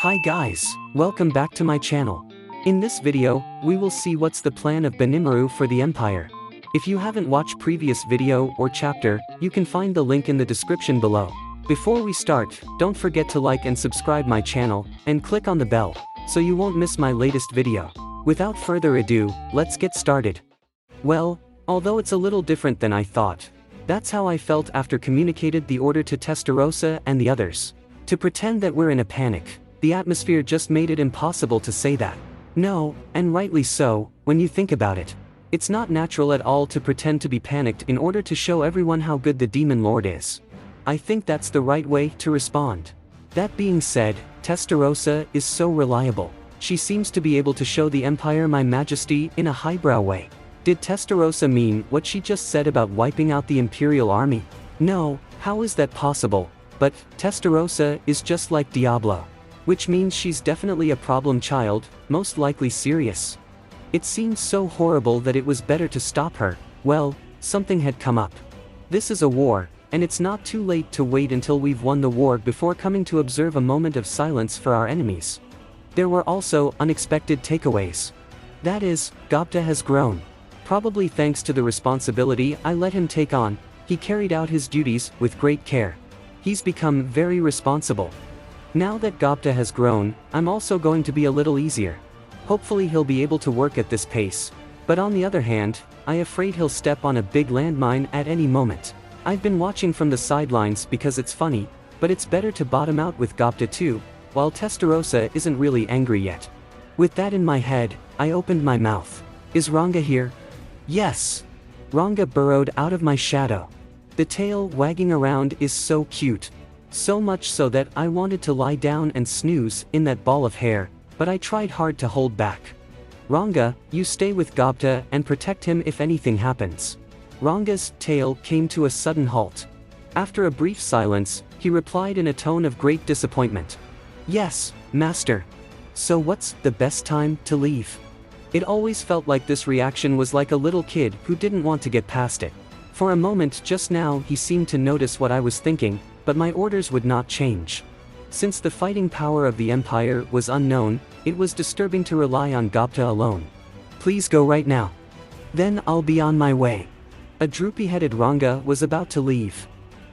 Hi guys, welcome back to my channel. In this video, we will see what's the plan of Benimaru for the Empire. If you haven't watched previous video or chapter, you can find the link in the description below. Before we start, don't forget to like and subscribe my channel, and click on the bell, so you won't miss my latest video. Without further ado, let's get started. Well, although it's a little different than I thought, that's how I felt after communicated the order to Testarossa and the others. To pretend that we're in a panic, the atmosphere just made it impossible to say that. No, and rightly so, when you think about it. It's not natural at all to pretend to be panicked in order to show everyone how good the Demon Lord is. I think that's the right way to respond. That being said, Testarossa is so reliable. She seems to be able to show the Empire my majesty in a highbrow way. Did Testarossa mean what she just said about wiping out the Imperial army? No, how is that possible? But Testarossa is just like Diablo. Which means she's definitely a problem child, most likely serious. It seemed so horrible that it was better to stop her. Well, something had come up. This is a war, and it's not too late to wait until we've won the war before coming to observe a moment of silence for our enemies. There were also unexpected takeaways. That is, Gobta has grown. Probably thanks to the responsibility I let him take on, he carried out his duties with great care. He's become very responsible. Now that Gobta has grown, I'm also going to be a little easier. Hopefully he'll be able to work at this pace. But on the other hand, I'm afraid he'll step on a big landmine at any moment. I've been watching from the sidelines because it's funny, but it's better to bottom out with Gobta too, while Testarossa isn't really angry yet. With that in my head, I opened my mouth. Is Ranga here? Yes! Ranga burrowed out of my shadow. The tail wagging around is so cute. So much so that I wanted to lie down and snooze in that ball of hair, but I tried hard to hold back. Ranga, you stay with Gobta and protect him if anything happens. Ranga's tail came to a sudden halt. After a brief silence, he replied in a tone of great disappointment. Yes, master. So what's the best time to leave? It always felt like this reaction was like a little kid who didn't want to get past it. For a moment just now he seemed to notice what I was thinking, but my orders would not change. Since the fighting power of the Empire was unknown, it was disturbing to rely on Gobta alone. Please go right now. Then I'll be on my way. A droopy-headed Ranga was about to leave.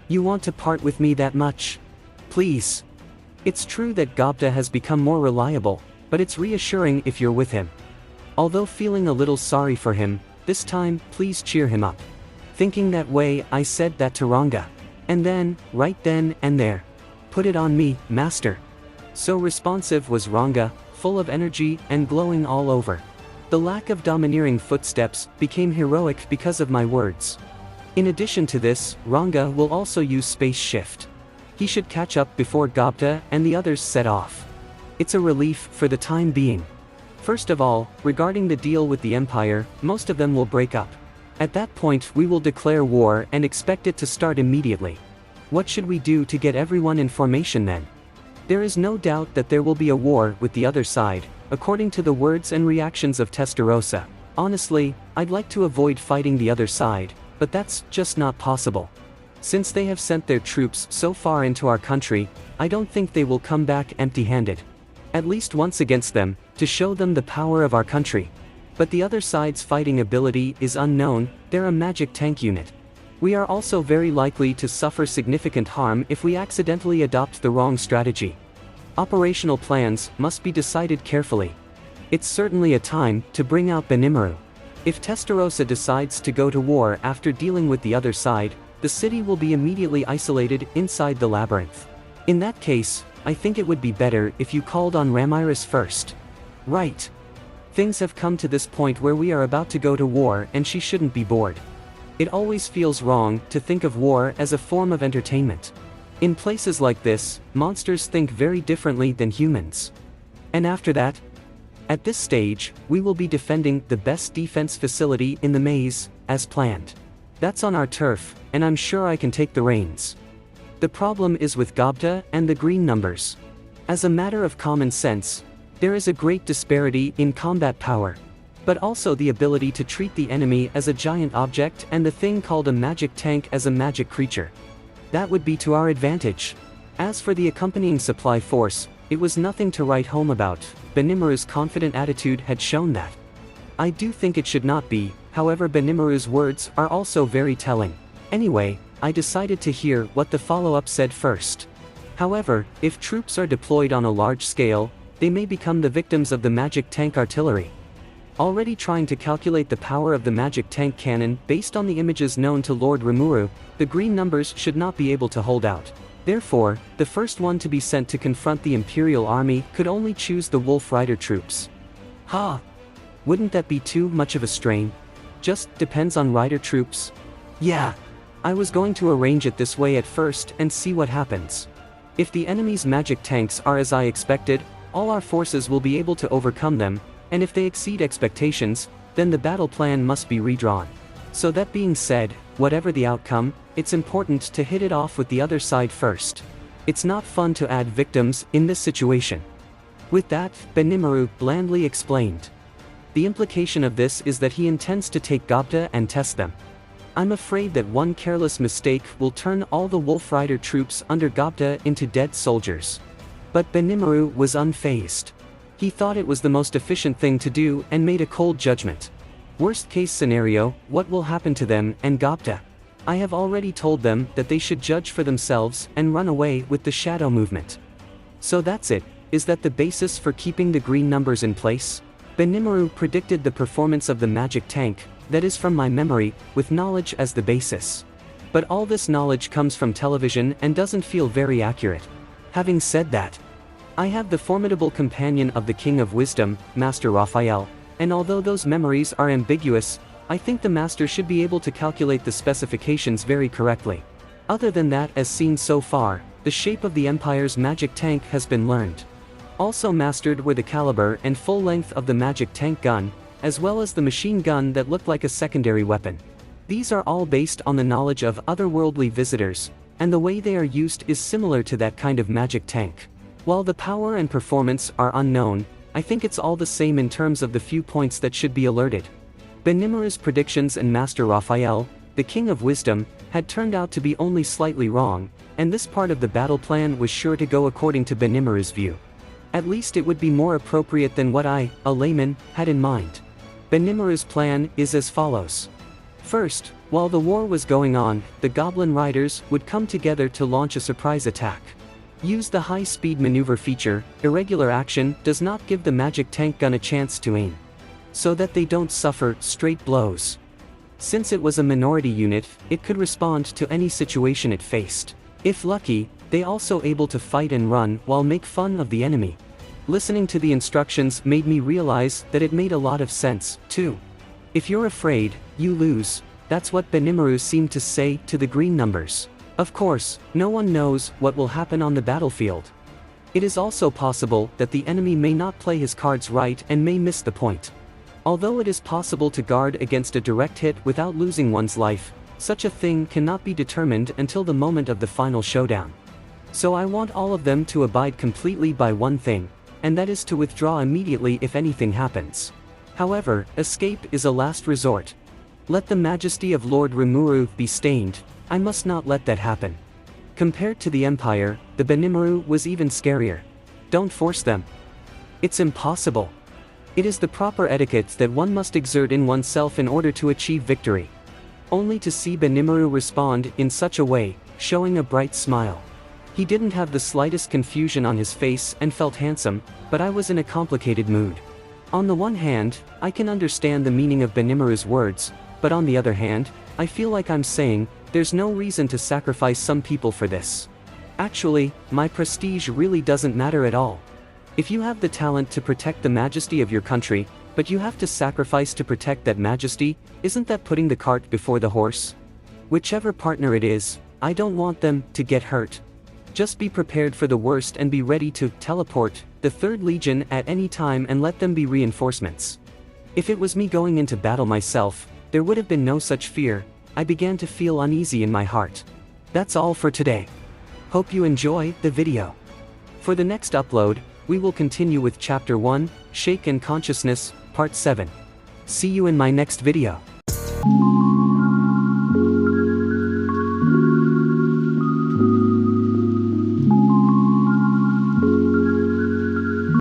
You want to part with me that much? Please. It's true that Gobta has become more reliable, but it's reassuring if you're with him. Although feeling a little sorry for him, this time, please cheer him up. Thinking that way, I said that to Ranga. And then, right then and there. Put it on me, master. So responsive was Ranga, full of energy and glowing all over. The lack of domineering footsteps became heroic because of my words. In addition to this, Ranga will also use space shift. He should catch up before Gobta and the others set off. It's a relief for the time being. First of all, regarding the deal with the Empire, most of them will break up. At that point we will declare war and expect it to start immediately. What should we do to get everyone in formation then? There is no doubt that there will be a war with the other side, according to the words and reactions of Testarossa. Honestly, I'd like to avoid fighting the other side, but that's just not possible. Since they have sent their troops so far into our country, I don't think they will come back empty-handed. At least once against them, to show them the power of our country. But the other side's fighting ability is unknown, they're a magic tank unit. We are also very likely to suffer significant harm if we accidentally adopt the wrong strategy. Operational plans must be decided carefully. It's certainly a time to bring out Benimaru. If Testarossa decides to go to war after dealing with the other side, the city will be immediately isolated inside the labyrinth. In that case, I think it would be better if you called on Ramires first. Right. Things have come to this point where we are about to go to war and she shouldn't be bored. It always feels wrong to think of war as a form of entertainment. In places like this, monsters think very differently than humans. And after that? At this stage, we will be defending the best defense facility in the maze, as planned. That's on our turf, and I'm sure I can take the reins. The problem is with Gobta and the green numbers. As a matter of common sense, there is a great disparity in combat power, but also the ability to treat the enemy as a giant object and the thing called a magic tank as a magic creature. That would be to our advantage. As for the accompanying supply force, It was nothing to write home about, Benimaru's confident attitude had shown that. I do think it should not be, however Benimaru's words are also very telling. Anyway, I decided to hear what the follow-up said first. However, if troops are deployed on a large scale, they may become the victims of the magic tank artillery. Already trying to calculate the power of the magic tank cannon based on the images known to Lord Rimuru, the green numbers should not be able to hold out. Therefore, the first one to be sent to confront the Imperial Army could only choose the Wolf Rider troops. Ha! Wouldn't that be too much of a strain? Just depends on Rider troops? Yeah. I was going to arrange it this way at first and see what happens. If the enemy's magic tanks are as I expected, all our forces will be able to overcome them, and if they exceed expectations, then the battle plan must be redrawn. So that being said, whatever the outcome, it's important to hit it off with the other side first. It's not fun to add victims in this situation. With that, Benimaru blandly explained. The implication of this is that he intends to take Gobta and test them. I'm afraid that one careless mistake will turn all the Wolf Rider troops under Gobta into dead soldiers. But Benimaru was unfazed. He thought it was the most efficient thing to do and made a cold judgment. Worst case scenario, what will happen to them and Gobta? I have already told them that they should judge for themselves and run away with the shadow movement. So that's it. Is that the basis for keeping the green numbers in place? Benimaru predicted the performance of the magic tank, that is from my memory, with knowledge as the basis. But all this knowledge comes from television and doesn't feel very accurate. Having said that, I have the formidable companion of the King of Wisdom, Master Raphael, and although those memories are ambiguous, I think the Master should be able to calculate the specifications very correctly. Other than that, as seen so far, the shape of the Empire's magic tank has been learned. Also mastered were the caliber and full length of the magic tank gun, as well as the machine gun that looked like a secondary weapon. These are all based on the knowledge of otherworldly visitors, and the way they are used is similar to that kind of magic tank. While the power and performance are unknown, I think it's all the same in terms of the few points that should be alerted. Benimaru's predictions and Master Raphael, the King of Wisdom, had turned out to be only slightly wrong, and this part of the battle plan was sure to go according to Benimaru's view. At least it would be more appropriate than what I, a layman, had in mind. Benimaru's plan is as follows. First, while the war was going on, the Goblin Riders would come together to launch a surprise attack. Use the high-speed maneuver feature. Irregular action does not give the magic tank gun a chance to aim, so that they don't suffer straight blows. Since it was a minority unit, it could respond to any situation it faced. If lucky, they also able to fight and run while make fun of the enemy. Listening to the instructions made me realize that it made a lot of sense, too. If you're afraid, you lose. That's what Benimaru seemed to say to the green numbers. Of course, no one knows what will happen on the battlefield. It is also possible that the enemy may not play his cards right and may miss the point. Although it is possible to guard against a direct hit without losing one's life, such a thing cannot be determined until the moment of the final showdown. So I want all of them to abide completely by one thing, and that is to withdraw immediately if anything happens. However, escape is a last resort. Let the majesty of Lord Rimuru be stained. I must not let that happen. Compared to the Empire, the Benimaru was even scarier. Don't force them. It's impossible. It is the proper etiquette that one must exert in oneself in order to achieve victory. Only to see Benimaru respond in such a way, showing a bright smile. He didn't have the slightest confusion on his face and felt handsome, but I was in a complicated mood. On the one hand, I can understand the meaning of Benimaru's words, but on the other hand, I feel like I'm saying, there's no reason to sacrifice some people for this. Actually, my prestige really doesn't matter at all. If you have the talent to protect the majesty of your country, but you have to sacrifice to protect that majesty, isn't that putting the cart before the horse? Whichever partner it is, I don't want them to get hurt. Just be prepared for the worst and be ready to teleport the 3rd Legion at any time and let them be reinforcements. If it was me going into battle myself, there would have been no such fear. I began to feel uneasy in my heart. That's all for today. Hope you enjoy the video. For the next upload, we will continue with Chapter 1, Shake and Consciousness, Part 7. See you in my next video.